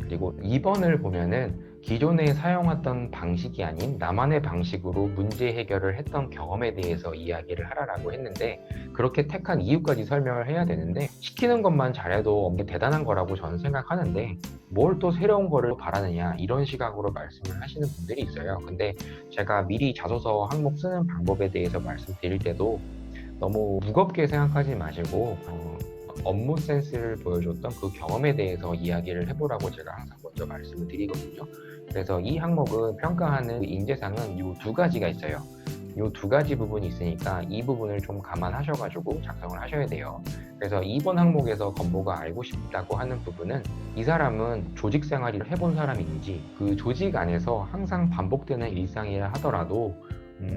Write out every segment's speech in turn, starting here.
그리고 2번을 보면은 기존에 사용했던 방식이 아닌 나만의 방식으로 문제 해결을 했던 경험에 대해서 이야기를 하라고 했는데, 그렇게 택한 이유까지 설명을 해야 되는데 시키는 것만 잘해도 엄청 대단한 거라고 저는 생각하는데, 뭘 또 새로운 거를 바라느냐 이런 시각으로 말씀을 하시는 분들이 있어요. 근데 제가 미리 자소서 항목 쓰는 방법에 대해서 말씀드릴 때도 너무 무겁게 생각하지 마시고 업무 센스를 보여줬던 그 경험에 대해서 이야기를 해보라고 제가 항상 먼저 말씀을 드리거든요. 그래서 이 항목은 평가하는 인재상은 이 두 가지가 있어요. 이 두 가지 부분이 있으니까 이 부분을 좀 감안하셔가지고 작성을 하셔야 돼요. 그래서 2번 항목에서 건보가 알고 싶다고 하는 부분은 이 사람은 조직 생활을 해본 사람인지, 그 조직 안에서 항상 반복되는 일상이라 하더라도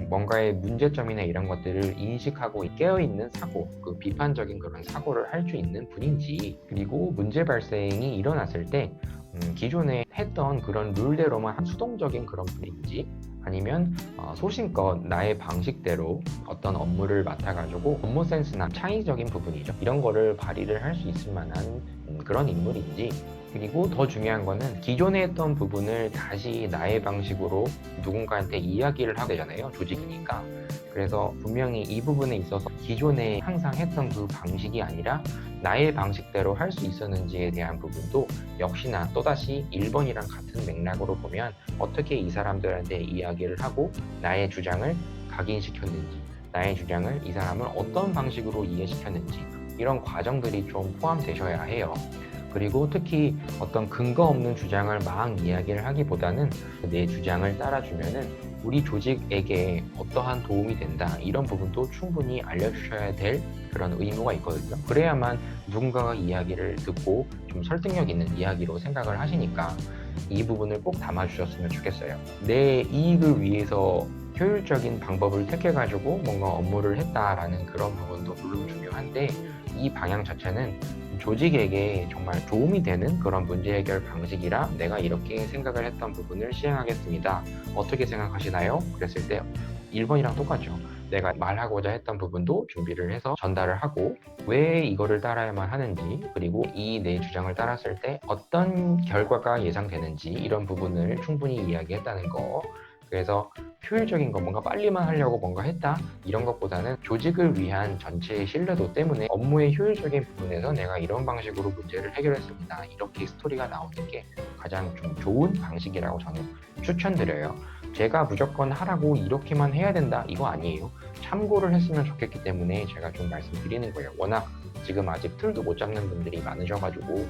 뭔가의 문제점이나 이런 것들을 인식하고 깨어있는 사고, 그 비판적인 그런 사고를 할 수 있는 분인지, 그리고 문제 발생이 일어났을 때 기존에 했던 그런 룰대로만 수동적인 그런 분인지, 아니면 소신껏 나의 방식대로 어떤 업무를 맡아가지고 업무 센스나 창의적인 부분이죠, 이런 거를 발휘를 할 수 있을 만한 그런 인물인지, 그리고 더 중요한 거는 기존에 했던 부분을 다시 나의 방식으로 누군가한테 이야기를 하게 되잖아요, 조직이니까. 그래서 분명히 이 부분에 있어서 기존에 항상 했던 그 방식이 아니라 나의 방식대로 할 수 있었는지에 대한 부분도 역시나 또다시 1번이랑 같은 맥락으로 보면 어떻게 이 사람들한테 이야기를 하고 나의 주장을 각인시켰는지, 나의 주장을 이 사람을 어떤 방식으로 이해시켰는지, 이런 과정들이 좀 포함되셔야 해요. 그리고 특히 어떤 근거 없는 주장을 막 이야기를 하기보다는 내 주장을 따라주면은 우리 조직에게 어떠한 도움이 된다, 이런 부분도 충분히 알려주셔야 될 그런 의무가 있거든요. 그래야만 누군가가 이야기를 듣고 좀 설득력 있는 이야기로 생각을 하시니까 이 부분을 꼭 담아주셨으면 좋겠어요. 내 이익을 위해서 효율적인 방법을 택해가지고 뭔가 업무를 했다라는 그런 부분도 물론 중요한데, 이 방향 자체는 조직에게 정말 도움이 되는 그런 문제 해결 방식이라 내가 이렇게 생각을 했던 부분을 시행하겠습니다, 어떻게 생각하시나요? 그랬을 때 1번이랑 똑같죠. 내가 말하고자 했던 부분도 준비를 해서 전달을 하고, 왜 이거를 따라야만 하는지, 그리고 이 내 주장을 따랐을 때 어떤 결과가 예상되는지, 이런 부분을 충분히 이야기했다는 거. 그래서 효율적인 거, 뭔가 빨리만 하려고 뭔가 했다, 이런 것보다는 조직을 위한 전체의 신뢰도 때문에 업무의 효율적인 부분에서 내가 이런 방식으로 문제를 해결했습니다, 이렇게 스토리가 나오는 게 가장 좀 좋은 방식이라고 저는 추천드려요. 제가 무조건 하라고 이렇게만 해야 된다, 이거 아니에요. 참고를 했으면 좋겠기 때문에 제가 좀 말씀드리는 거예요. 워낙 지금 아직 틀도 못 잡는 분들이 많으셔가지고,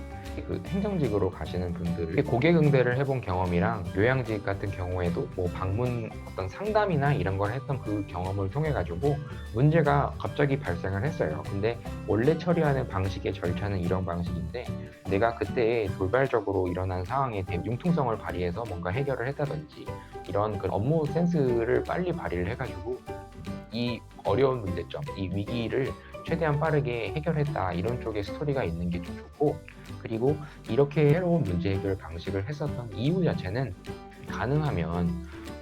그 행정직으로 가시는 분들, 고객 응대를 해본 경험이랑 요양직 같은 경우에도 뭐 방문 어떤 상담이나 이런 걸 했던 그 경험을 통해 가지고 문제가 갑자기 발생을 했어요. 근데 원래 처리하는 방식의 절차는 이런 방식인데, 내가 그때 돌발적으로 일어난 상황에 대한 융통성을 발휘해서 뭔가 해결을 했다든지, 이런 그 업무 센스를 빨리 발휘를 해가지고 이 어려운 문제점, 이 위기를 최대한 빠르게 해결했다, 이런 쪽의 스토리가 있는 게 좀 좋고, 그리고 이렇게 새로운 문제 해결 방식을 했었던 이유 자체는 가능하면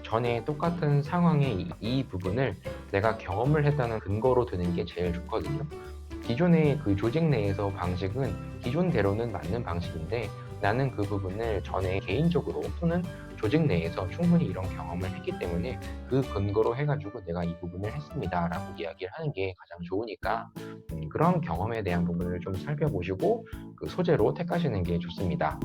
전에 똑같은 상황의 이 부분을 내가 경험을 했다는 근거로 드는 게 제일 좋거든요. 기존의 그 조직 내에서 방식은 기존대로는 맞는 방식인데, 나는 그 부분을 전에 개인적으로 또는 조직 내에서 충분히 이런 경험을 했기 때문에 그 근거로 해가지고 내가 이 부분을 했습니다 라고 이야기를 하는 게 가장 좋으니까, 그런 경험에 대한 부분을 좀 살펴보시고 그 소재로 택하시는 게 좋습니다.